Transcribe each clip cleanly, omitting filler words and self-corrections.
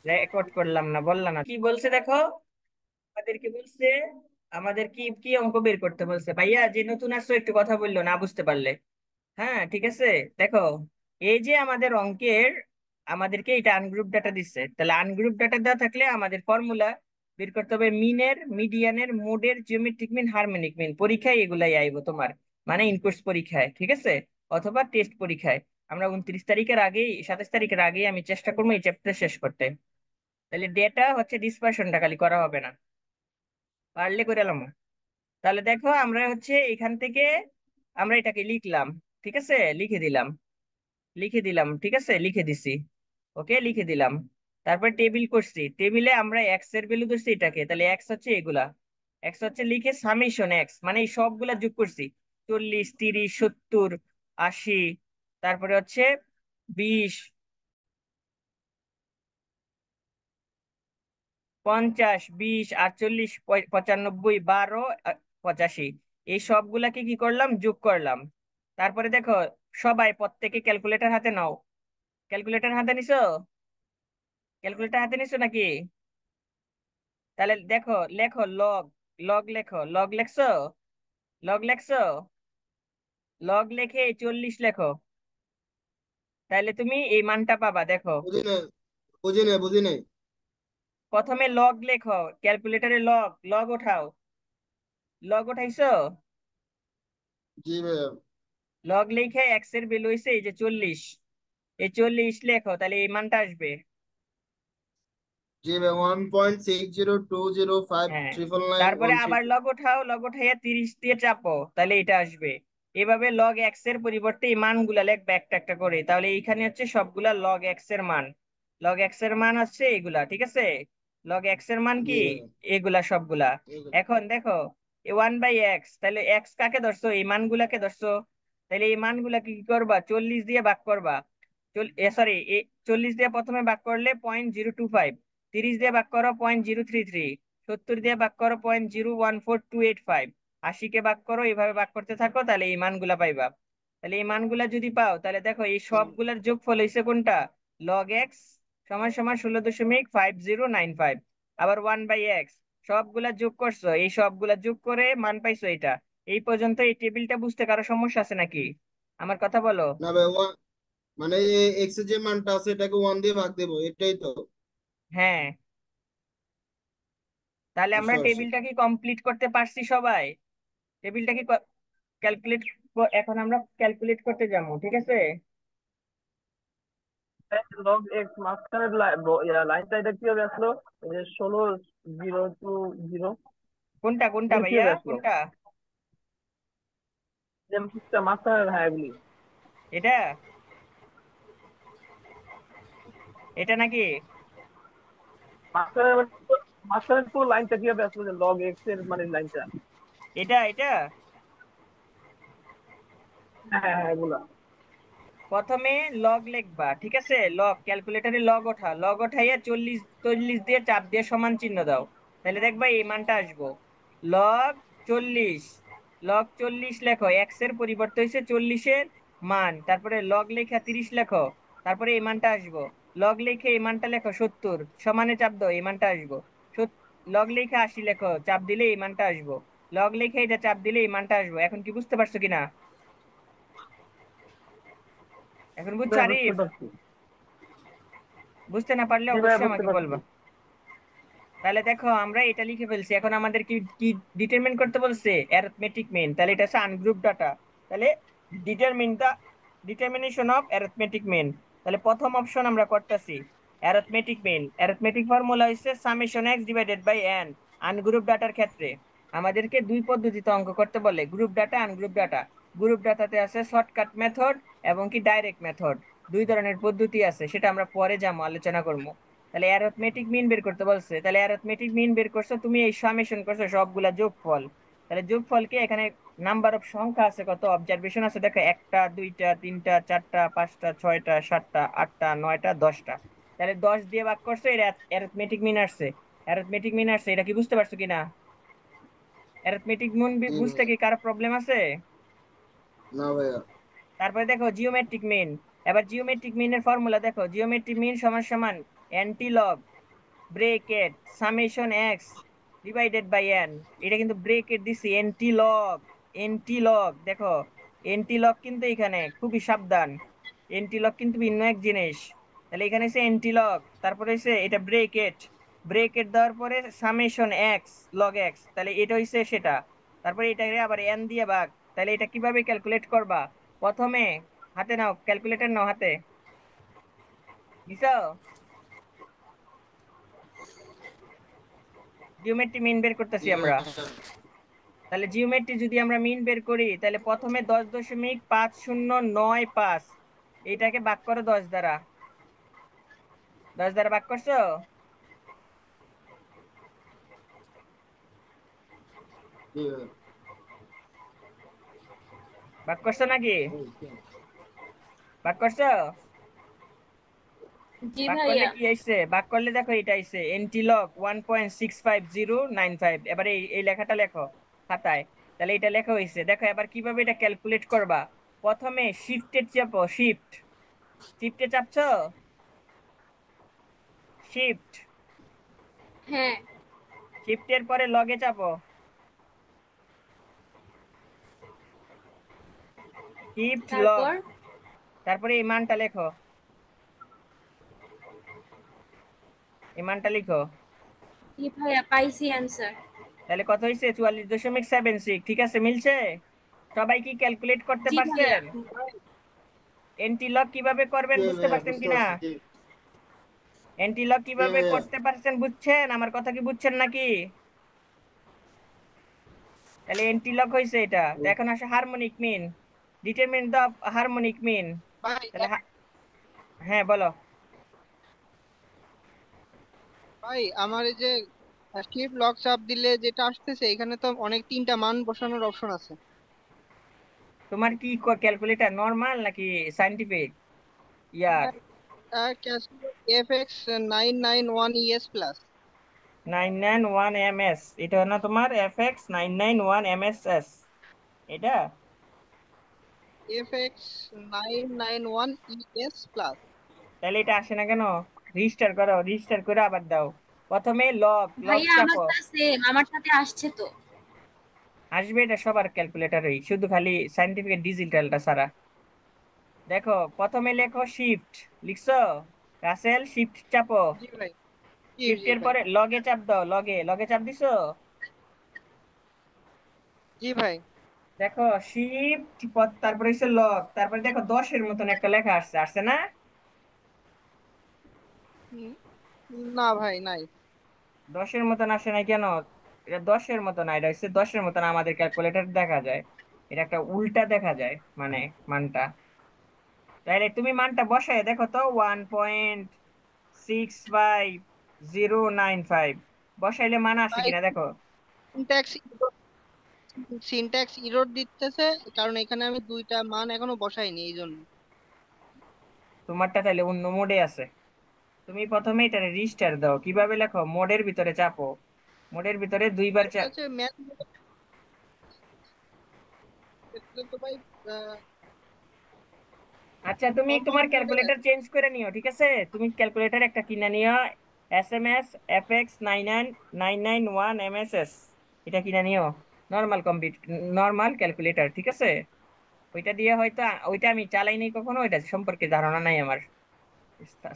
Record করলাম না, বললাম না কি বলছে দেখো। আমাদেরকে বলছে, আমাদের কি কি অঙ্ক বের করতে বলছে। ভাইয়া যে নতুন আসছো একটু কথা বললো না বুঝতে পারলে। হ্যাঁ ঠিক আছে। দেখো, এই যে আমাদের অঙ্কের, আমাদেরকে এটা আনগ্রুপ ডাটা দিচ্ছে, তাহলে আনগ্রুপ ডাটা দেওয়া থাকলে আমাদের ফর্মুলা বের করতে হবে মিনের, মিডিয়ানের, মোডের, জিওমেট্রিক মিন, হারমোনিক মিন। পরীক্ষায় এগুলাই আইবো তোমার, মানে ইনকোর্স পরীক্ষায়, ঠিক আছে, অথবা টেস্ট পরীক্ষায়। আমরা 29 তারিখের আগেই, 27 তারিখের আগেই আমি চেষ্টা করবো এই চ্যাপ্টার শেষ করতে। তাহলে ডেটা হচ্ছে ডিসপারশনটা খালি করা হবে না, পারলে করে এলাম। তাহলে দেখো আমরা হচ্ছে এখান থেকে আমরা এটাকে লিখলাম, ঠিক আছে, লিখে দিলাম, লিখে দিলাম, ঠিক আছে, লিখে দিছি। ওকে, লিখে দিলাম। তারপর টেবিল করছি, টেবিলে আমরা এক্স এর ভ্যালু ধরছি এটাকে, তাহলে এক্স হচ্ছে এগুলা। এক্স হচ্ছে লিখে সামেশন এক্স, মানে এই সবগুলা যোগ করছি। 40, 30, 70, 80, তারপরে হচ্ছে 20, 50, 20, 48, 95, 12, 85, এই সবগুলাকে কি করলাম, যোগ করলাম। তারপরে দেখো, সবাই প্রত্যেকে ক্যালকুলেটর হাতে নাও। ক্যালকুলেটর হাতে নিছো? ক্যালকুলেটর হাতে নিছো নাকি? তাহলে দেখো, লেখো লগ, লগ লেখো, লগ লেখছো? লগ লেখছো? লগ লেখে 40 লেখো, তাহলে তুমি এই মানটা পাবা। দেখো, বুঝি নাই, বুঝি নাই, বুঝি নাই। প্রথমে লগ লেখো, ক্যালকুলেটরে লগ, লগ ওঠাও। লগ উঠাইছো? জি ভাইয়া। লগ লিখে এক্স এর ভ্যালু হইছে এই যে 40, এই 40 লেখো, তাহলে এই মানটা আসবে। জি ভাইয়া, 1.602053 হ্যাঁ, ট্রিপল নাইন তারপরে ওয়ান আবার সিক্স লগ উঠাও, লগ উঠাইয়া 30 দিয়ে চাপো, তাহলে এটা আসবে। এভাবে লগ এক্স এর পরিবর্তে এই মানগুলা লিখবে একটা একটা করে, তাহলে এইখানে হচ্ছে সবগুলা লগ এক্স এর মান। লগ এক্স এর মান হচ্ছে এগুলা, ঠিক আছে। লগ এক্স এর মান জি কি? ভাইয়া। এগুলা সবগুলা। এগুলো। এখন দেখো, 1/x, তাহলে এক্স কাকে ধরছো, এই মানগুলাকে ধরছো। তাহলে এই মানগুলাকে কি করবা, 40 দিয়ে ভাগ করবা। সরি, 40 দিয়ে প্রথমে ভাগ করলে 0.025, 30 দিয়ে ভাগ করো 0.033, 70 দিয়ে ভাগ করো 0.014285, 80-কে ভাগ করো, এইভাবে ভাগ করতে থাকো, তাহলে এই মানগুলা পাইবা। তাহলে এই মানগুলা যদি পাও, তাহলে দেখো এই সবগুলার যোগফল হইছে কোনটা, লগ এক্স সমান সমান 16.5095। আবার 1/x, সবগুলা যোগ করছো, এই সবগুলা যোগ করে মান পাইছো এটা। এই পর্যন্ত এই টেবিলটা বুঝতে কারো সমস্যা আছে নাকি? আমার কথা বলো। না ভাই, মানে এক্স এর যে মানটা আছে এটাকে 1 দিয়ে ভাগ দেবো, এটাই তো। হ্যাঁ, তাহলে আমরা বুঝতে পারছি। টেবিলটা কি কমপ্লিট করতে পারছি সবাই? টেবিলটা কি ক্যালকুলেট, এখন আমরা ক্যালকুলেট করতে যাবো, ঠিক আছে। লগ এক্স মাঝখানের লাইনটা এটা কিভাবে আসলো? এই যে 16 0 2 0, কোনটা কোনটা এগুলো ভাইয়া, কিভাবে আসলো? কোনটা? যে মাঝখানের, হ্যাঁ এগুলি। এটা, এটা নাকি? মাঝখানের মাঝখানের পুরো লাইনটা কিভাবে আসলো, যে লগ এক্স এর মানে লাইনটা? এটা, এটা হ্যাঁ হ্যাঁ হ্যাঁ, এগুলা। প্রথমে লগ লিখবা, ঠিক আছে, লগ ক্যালকুলেটরে লগ ওঠা, লগ ওঠাইয়া 40, 40 দিয়ে চাপ দিয়ে সমান চিহ্ন দাও, তাহলে দেখবা এই মানটা আসবো। লগ 40, লগ 40 লেখো, এক্স এর পরিবর্তে হয়েছে 40-এর মান, তারপরে লগ লেখা 30 লেখো, তারপরে এই মানটা আসবো। লগ লিখে এই মানটা লেখো 70, সমানে চাপ দাও, এই মানটা আসবো। লগ লিখে 80 লেখো, চাপ দিলে এই মানটা আসবো। লগ লিখে এটা চাপ দিলে এই মানটা আসবো। এখন কি বুঝতে পারছো কিনা? এখন বুঝছো ভাই বুঝতে আরিফ? পারছি। বুঝতে না পারলে জি ভাই অবশ্যই বুঝতে আমাকে পারছি। বলবা। তাহলে দেখো আমরা এটা লিখে ফেলছি, এখন আমাদের কি কি ডিটারমিন করতে বলছে, অ্যারিথমেটিক মিন, তাহলে এটা হচ্ছে আনগ্রুপ ডাটা। তাহলে determine the determination of arithmetic mean. তাহলে প্রথম অপশন আমরা করতেছি অ্যারিথমেটিক মিন। অ্যারিথমেটিক ফর্মুলা হচ্ছে summation x divided by N. Ungroup ডাটার ক্ষেত্রে আমাদেরকে দুই পদ্ধতিতে অঙ্ক করতে বলে, group data, ungroup data. Group ডাটাতে আছে শর্টকাট মেথড এবং কি ডাইরেক্ট মেথড, দুই ধরনের পদ্ধতি আছে, সেটা আমরা পরে যাবো, আলোচনা করবো। তাহলে অ্যারিথমেটিক মিন বের করতে বলছে, তাহলে অ্যারিথমেটিক মিন বের করছো তুমি, এই সামেশন করছো সবগুলা যোগফল। তাহলে যোগফলকে এখানে নাম্বার অফ সংখ্যা আছে, কত অবজারভেশন আছে দেখো, একটা, দুইটা, তিনটা, চারটা, পাঁচটা, ছয়টা, সাতটা, আটটা, নয়টা, 10টা। তাহলে 10 দিয়ে ভাগ করছো, এটা অ্যারিথমেটিক মিন আসছে। অ্যারিথমেটিক মিন আসছে, এটা কি বুঝতে পারছো কিনা? অ্যারিথমেটিক মিন জি বুঝতে ভাইয়া। কি কারো প্রবলেম আছে? না ভাইয়া। তারপরে দেখো জিওমেট্রিক মিন। এবার জিওমেট্রিক মিনের ফর্মুলা দেখো, জিওমেট্রিক মিন সমান সমান antilog bracket summation x divided by n. এটা কিন্তু ব্রেকেট দিছি, এন্টিলগ। এন্টিলগ দেখো, এন্টিলগ কিন্তু এখানে খুবই সাবধান, এন্টিলগ কিন্তু ভিন্ন এক জিনিস। তাহলে এখানে হচ্ছে এন্টিলগ, তারপরে হচ্ছে এটা ব্রেকেট, ব্রেকেট দেওয়ার পরে সামেশন এক্স লগ এক্স, তাহলে এটা হচ্ছে সেটা। তারপরে এটাকে আবার এন দিয়ে ভাগ। তাহলে এটা কিভাবে ক্যালকুলেট করবা? প্রথমে হাতে নাও, ক্যালকুলেটর নাও হাতে, দিছো? জিওমেট্রি মিন বের করতেছি আমরা। তাহলে জিওমেট্রি যদি আমরা মিন বের করি, তাহলে প্রথমে 10.5095, এইটাকে ভাগ করো 10 দ্বারা। 10 দ্বারা ভাগ করছো? জি ভাই। ভাগ করছো নাকি? ভাগ করছো? জি ভাগ করলে ভাইয়া। কি আইছে? ভাগ করলে দেখো এটা আইছে এন্টিলগ 1.65095। এবার এই এই লেখাটা লেখো খাতায়। তাহলে এটা লেখা হয়েছে, দেখো এবার কিভাবে এটা ক্যালকুলেট করবা। প্রথমে শিফটে চাপো, শিফট, শিফটে চাপছো, শিফট, হ্যাঁ। শিফটের পরে লগে চাপো, শিফট লগ, তারপর? তারপরে এই মানটা লেখো, এই মানটা লিখো। জি ভাইয়া, পাইছি অ্যান্সার। তাহলে কত হয়েছে? 44.76। ঠিক আছে, মিলছে? সবাই কি ক্যালকুলেট করতে জি ভাইয়া। পারছেন? এন্টিলগ কিভাবে করবেন জি বুঝতে ভাইয়া, পারছেন বুঝতে কিনা? পারছি। জি। এন্টিলগ জি কিভাবে ভাইয়া। করতে পারছেন বুঝছেন? আমার কথা কি বুঝছেন নাকি? তাহলে এন্টিলগ হয়েছে এটা। তো এখন আসে harmonic mean, determine the harmonic mean. ভাই তাহলে হ্যাঁ বলো। ভাই আমার এই যে শিফট লক চাপ দিলে যেটা আসতেছে এখানে তো অনেক তিনটা মান বসানোর অপশন আছে। তোমার কি ক্যালকুলেটর নর্মাল নাকি সাইন্টিফিক? ইয়ার FX991ES প্লাস। 991 ms, এটা না তোমার FX991 MSS এটা? FX991ES plus. তাহলে এটা আসে না কেন? রেজিস্টার করো, রেজিস্টার করে আবার দাও। প্রথমে লগ, লগ ভাইয়া চাপো। আমারটা সেম, আমার সাথে আসছে তো। আসবে, এটা সবার ক্যালকুলেটরই, শুধু খালি সাইন্টিফিক ডিজিটালটা ছাড়া। দেখো প্রথমে লেখো শিফট, লিখছো? রাসেল শিফট চাপো, জি ভাই। জি জি শিফটের ভাই। পরে লগে চাপ দাও, লগে, লগে চাপ দিছো? জি ভাই। দেখো শিফট, তারপরে হচ্ছে লগ, তারপরে দেখো 10-এর মতন একটা লেখা আসছে, আসছে না? উম, না ভাই নাই। 10-এর মতন আসে নাই কেন? এটা 10-এর মতন না, এটা হচ্ছে 10-এর মতন আমাদের ক্যালকুলেটর দেখা যায়, এটা একটা উল্টা দেখা যায় মানে মানটা। তাহলে তুমি মানটা বসায় দেখো তো, 1.65095 বসাইলে মান আসে ভাই কিনা দেখো। সিনট্যাক্স সিনট্যাক্স ইরর দিতেছে, কারণ এখানে আমি দুইটা মান এখনো বসাইনি এই জন্য। তোমারটা তাহলে অন্য মোডে আছে। তুমি প্রথমে এটা রেজিস্টার দাও, কিভাবে লেখো? মোডের ভিতরে চাপো, মোডের ভিতরে দুইবার এটা হচ্ছে ম্যাথ তো ভাই। আচ্ছা তুমি নর্মাল তোমার মোডে ক্যালকুলেটর আছে। চেঞ্জ করে নিও, ঠিক আছে? তুমি ক্যালকুলেটর একটা কিনে নিও, SMS FX991MSS, এটা কিনে নিও। নর্মাল নর্মাল ক্যালকুলেটর, ঠিক আছে? ওইটা দিয়ে হয়তো, ওইটা আমি চালাই নাই কখনো, ওইটা সম্পর্কে ধারণা নাই আমার।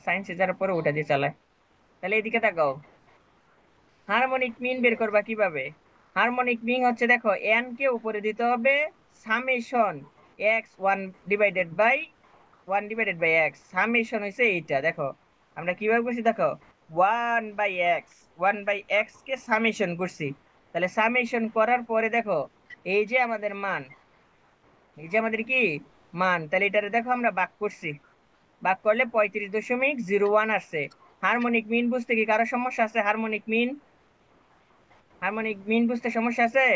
সায়েন্সে যারা পরে ওটা দিয়ে চালায়। তাহলে এদিকে তাকাও, হারমোনিক মিন জি বের ভাই। করবা কিভাবে? হারমোনিক মিন হচ্ছে, দেখো এন কে উপরে দিতে হবে, summation x 1 divided by 1 divided by x, summation হয়েছে এইটা। দেখো আমরা কিভাবে করছি, দেখো 1/x, 1/x কে সামেশন করছি। তাহলে সামেশন করার পরে দেখো এই যে আমাদের মান, এই যে আমাদের কি মান, তাহলে এটারে দেখো আমরা ভাগ করছি, ভাগ করলে 35.01 আসছে। হারমোনিক মিন বুঝতে কি কারো সমস্যা আছে? হারমোনিক মিন, হারমোনিক মিন বুঝতে সমস্যা আছে?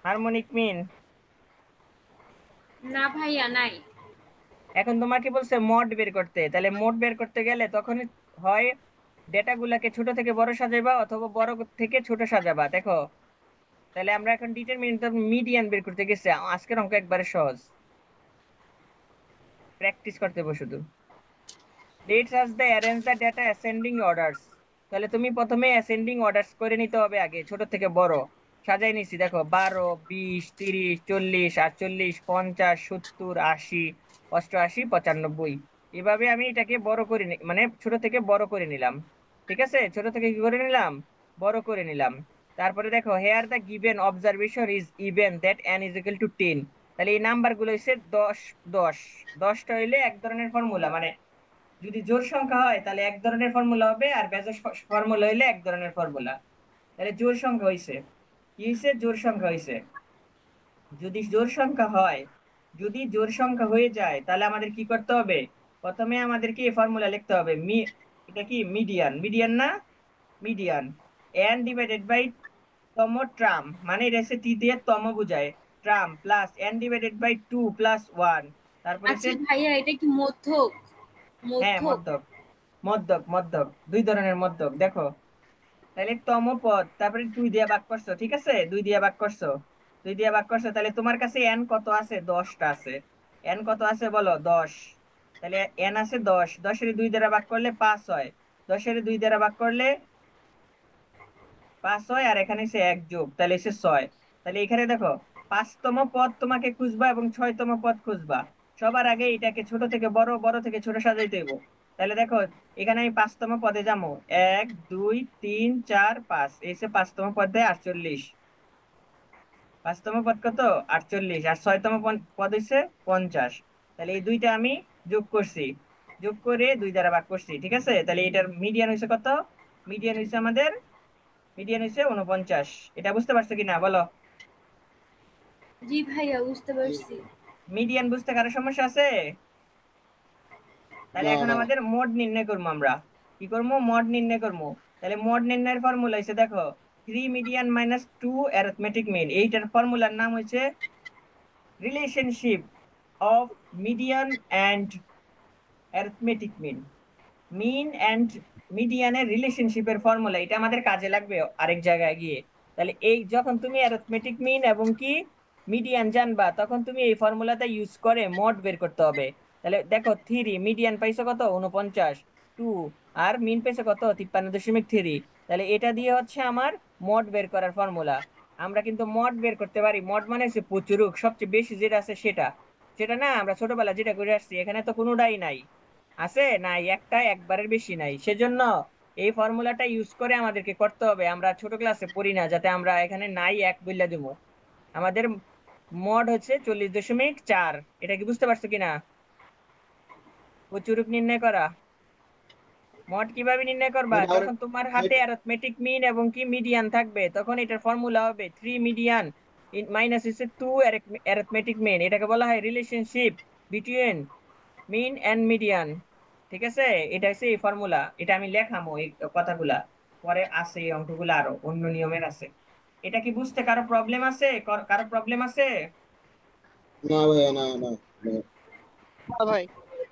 Harmonic mean. না ভাইয়া, নাই। এখন তোমাকে বলছে মোড বের করতে, তাহলে মোড বের করতে গেলে তখন হয় ডেটা গুলাকে ছোট থেকে বড় সাজাবা অথবা বড় থেকে ছোট সাজাবা। দেখো তাহলে আমরা এখন ডিটারমিনেন্ট মিডিয়ান বের করতে গেছি, আজকের অঙ্ক একবারে সহজ। প্র্যাকটিস করতে হবে শুধু। Let's us the arrange the data ascending orders. তাহলে তুমি প্রথমে অ্যাসেন্ডিং অর্ডারস করে নিতে হবে আগে, ছোট থেকে বড় সাজাই নিছি। দেখো 12, 20, 30, 40, 48, 50, 70, 80, 88, 95। এভাবে আমি এটাকে বড় করে মানে ছোট থেকে বড় করে নিলাম। ঠিক আছে, ছোট থেকে কি করে নিলাম, বড় করে নিলাম। তারপরে দেখো here the given observation is even that n is equal to 10। তাহলে এই নাম্বার গুলো হচ্ছে 10, 10। 10টা হইলে এক ধরনের ফর্মুলা, মানে যদি জোড় সংখ্যা হয় তাহলে এক ধরনের ফর্মুলা হবে, আর বেজোড় ফর্মুলা হইলে এক ধরনের ফর্মুলা। তাহলে জোড় সংখ্যা হইছে, কি হইছে, জোড় সংখ্যা হইছে। যদি জোড় সংখ্যা হয়, যদি জোড় সংখ্যা হয়ে যায় তাহলে আমাদের কি করতে হবে, প্রথমে আমাদেরকে এই ফর্মুলা লিখতে হবে। এটা কি মিডিয়ান, মিডিয়ান না, মিডিয়ান। এন ডিভাইডেড বাই তম ট্রাম, মানে এটা হচ্ছে টি দিয়ে তম বোঝায়, term plus n divided by 2 plus 1। তারপরে হচ্ছে, আচ্ছা ভাইয়া, এটা কি মধ্যক? হ্যাঁ মধ্যক। মধ্যক, মধ্যক মধ্যক, দুই ধরনের মধ্যক দেখো। তাহলে তম পদ, তারপরে 2 দিয়ে ভাগ করছো, ঠিক আছে, 2 দিয়ে ভাগ করছো, 2 দিয়ে ভাগ করছো। তাহলে তোমার কাছে এন কত আছে, 10টা আছে। এন কত আছে বলো, 10। তাহলে এন আছে 10, 10-এর 2 দ্বারা ভাগ করলে 5 হয়, 10-এর 2 দ্বারা ভাগ করলে 5 হয়, আর এখানে সে 1 যোগ, তাহলে সে 6। তাহলে এখানে দেখো 5তম পদ তোমাকে খুঁজবা এবং 6তম পদ খুঁজবা। সবার আগে এটাকে ছোট থেকে বড়, বড় থেকে ছোট সাজাইতে হইব। তাহলে দেখো এখানে আমি 5তম পদে যাবো, 1, 2, 3, 4, 5, এসে 5তম পদে 48। 5তম পদ কত, 48, আর 6তম পদ হচ্ছে 50। তাহলে এই দুইটা আমি যোগ করছি, যোগ করে 2 দ্বারা ভাগ করছি, ঠিক আছে। তাহলে এটার মিডিয়ান হয়েছে কত, মিডিয়ান হয়েছে আমাদের, মিডিয়ান হচ্ছে 49। এটা বুঝতে পারছো কিনা বলো। জি ভাইয়া, বুঝতে জি পারছি। জি। মিডিয়ান বুঝতে কারো সমস্যা আছে? তাহলে না এখন না। আমাদের মোড নির্ণয় করবো আমরা। কি করবো, মোড নির্ণয় করবো। তাহলে মোড নির্ণয়ের ফর্মুলা হচ্ছে দেখো 3 মিডিয়ান মাইনাস 2 অ্যারিথমেটিক মিন। এইটার ফর্মুলার নাম হচ্ছে relationship of median and arithmetic mean. Mean and মিডিয়ানের রিলেশনশিপের ফর্মুলা, এটা আমাদের কাজে লাগবে আরেক জায়গায় গিয়ে। তাহলে এই যখন তুমি অ্যারিথমেটিক মিন এবং কি মিডিয়ান জানবা, তখন তুমি এই ফর্মুলাটা ইউজ করে মড বের করতে হবে। তাহলে দেখো 3 মিডিয়ান পাইছো কত, 49, 2 আর মিন পাইছো কত, 53.3। তাহলে এটা দিয়ে হচ্ছে আমার মড বের করার ফর্মুলা। আমরা কিন্তু মড বের করতে পারি, মড মানে হচ্ছে প্রচুরক, সবচেয়ে বেশি যেটা আছে সেটা। সেটা না, আমরা ছোটবেলা যেটা করে আসছি, এখানে তো কোনোটাই নাই, আছে নাই একটা, একবারের বেশি নাই। সেজন্য এই ফর্মুলাটা ইউজ করে আমাদেরকে করতে হবে। আমরা ছোট ক্লাসে পড়ি না, যাতে আমরা এখানে নাই এক বইলা দিব। আমাদের মড হচ্ছে 40.4। এটা কি বুঝতে পারছো কিনা, প্রচুরক নির্ণয় করা। মড কিভাবে নির্ণয় করবা, এটা আর যখন তোমার হাতে অ্যারিথমেটিক মিন এবং কি মিডিয়ান থাকবে, তখন এটার ফর্মুলা হবে 3 মিডিয়ান মাইনাস হচ্ছে 2 অ্যারিথমেটিক মিন। এটাকে বলা হয় relationship between mean and median. ঠিক আছে, এটা হচ্ছে এই ফর্মুলা। এটা আমি লেখামো এই কথাগুলা, পরে আছে এই অঙ্কগুলো আরো অন্য নিয়মের আছে। এটা কি বুঝতে কারো প্রবলেম আছে, কারো প্রবলেম আছে? না ভাইয়া, না না না। না ভাই,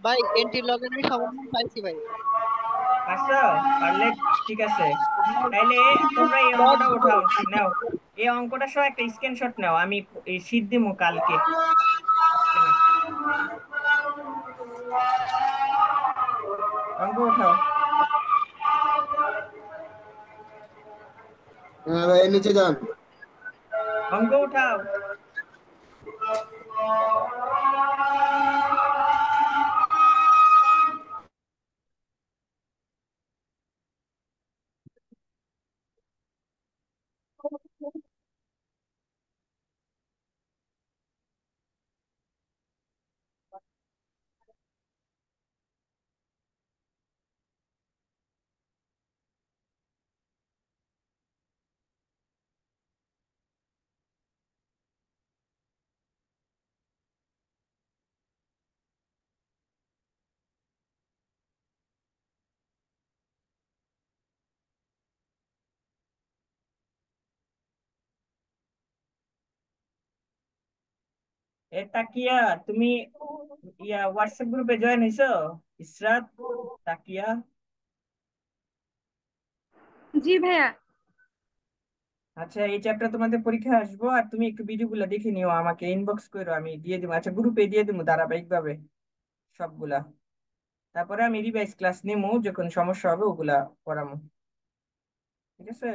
ভাই এন্টি লগের আমি সমাধান পাইছি ভাই। পারছো, পারলে ঠিক আছে। তাইলে তোমরা এই লগ অঙ্কটা জিরো। উঠাও, নাও এই অঙ্কটা সহ একটা স্ক্রিনশট নাও, আমি এই শীট দিমু কালকে, আজকে না। অঙ্ক উঠাও। হ্যাঁ ভাইয়া, নিচে যান। অঙ্ক উঠাও। এ তাকিয়া, তুমি হোয়াটসঅ্যাপ গ্রুপে জয়েন হইছো? ইসরাত, তাকিয়া। জি ভাইয়া। আচ্ছা, এই চ্যাপ্টার তোমাদের পরীক্ষা আসবো, আর তুমি একটু ভিডিও গুলা দেখে নিও, আমাকে ইনবক্স করো, আমি দিয়ে দিব। আচ্ছা, গ্রুপে দিয়ে দিব ধারাবাহিক ভাবে। সবগুলা। তারপরে আমি রিভাইজ ক্লাস নিমু, যখন সমস্যা হবে ওগুলা করামু। ঠিক আছে।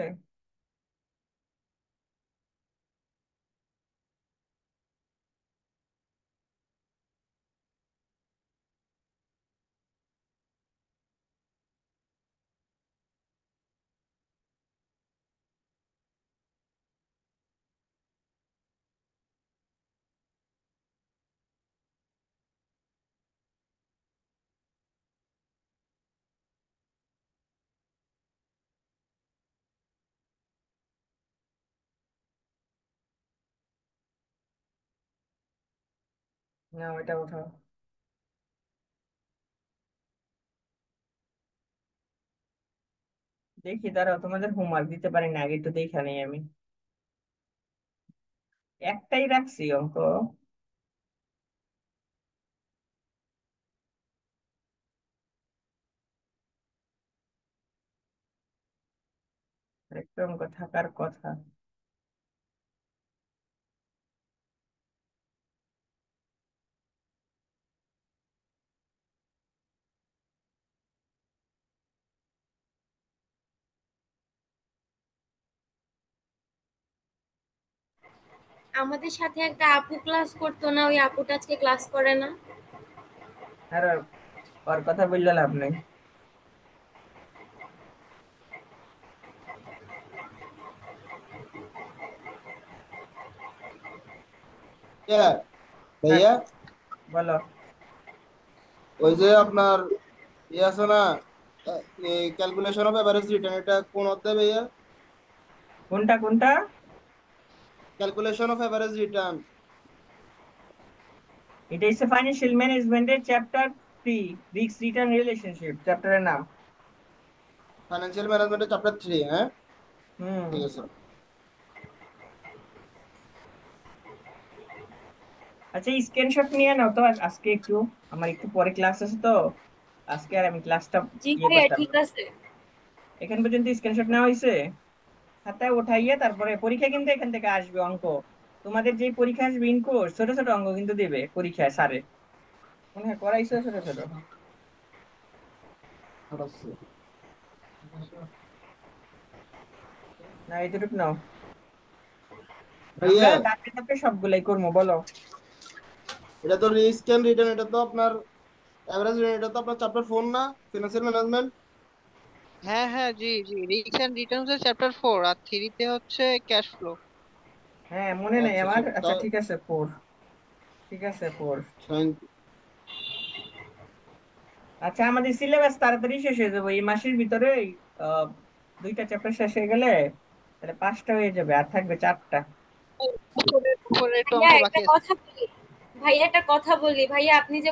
না, ওইটা উঠাও। দেখি দাঁড়াও, তোমাদের হোমওয়ার্ক দিতে পারি না, আগে একটু দেখে নেই আমি। একটাই রাখছি অঙ্ক। একটা অঙ্ক থাকার কথা। আমাদের সাথে একটা আপু ক্লাস করতো না, ওই আপুটা আজকে ক্লাস করে না। আর ওর কথা বললে লাভ নেই। হ্যাঁ থাক, ভাইয়া, বলো। ওই যে আপনার ইয়ে আছে না, ক্যালকুলেশন অফ এভারেজ রিটার্ন, এটা কোন অধ্যায় ভাইয়া? কোনটা কোনটা? Calculation of average return. এটা হচ্ছে ফাইন্যান্সিয়াল ম্যানেজমেন্টের চ্যাপ্টার 3, রিস্ক রিটার্ন রিলেশনশিপ চ্যাপ্টারের নাম। ফাইন্যান্সিয়াল ম্যানেজমেন্টের চ্যাপ্টার 3, হ্যাঁ হুম। ঠিক আছে। আচ্ছা, স্ক্রিনশট নিয়ে নাও তো আজকে একটু, আমার একটু পরে ক্লাস আছে তো, আজকে আর আমি ক্লাসটা জি ইয়ে ভাইয়া, করতাম ঠিক না। আছে। এখান পর্যন্ত স্ক্রিনশট নেওয়া হয়েছে, খাতায় উঠাইয়ে তারপরে পরীক্ষা কিন্তু এখান থেকে আসবে অঙ্ক। তোমাদের যে পরীক্ষা আসবে ইনকোর্স, ছোট ছোট অঙ্ক কিন্তু দেবে পরীক্ষায় স্যারে। মনে হয় করাইছো ছোট ছোট। না, এইটুকু নাও। আমরা ভাইয়া, ধাপে ধাপে সবগুলাই করবো, বলো। এটা তো রিস্ক এন্ড রিটার্ন, এটা তো আপনার এভারেজ রিটার্ন, এটা তো আপনার চ্যাপ্টার 4 না, ফিনান্সিয়াল ম্যানেজমেন্ট? হ্যাঁ হ্যাঁ, জি জি, রিস্ক এন্ড রিটার্নস এর চ্যাপ্টার 4, আর 3 তে হচ্ছে ক্যাশ ফ্লো। হ্যাঁ, মনে নেই আচ্ছা আমার। আচ্ছা, তা আচ্ছা ঠিক আছে, 4। ঠিক আছে, 4। থ্যাংক। আচ্ছা, আমাদের সিলেবাস তাড়াতাড়ি শেষ হয়ে যাবে এই মাসের ভিতরেই। আহ, 2টা চ্যাপ্টার শেষ হয়ে গেলে তাহলে 5টা হয়ে যাবে, আর থাকবে 4টা। উপরে উপরে একটু ভাইয়া অঙ্ক একটা বাকি আছে। কথা বলি, ভাইয়া একটা কথা বলি, ভাইয়া আপনি যে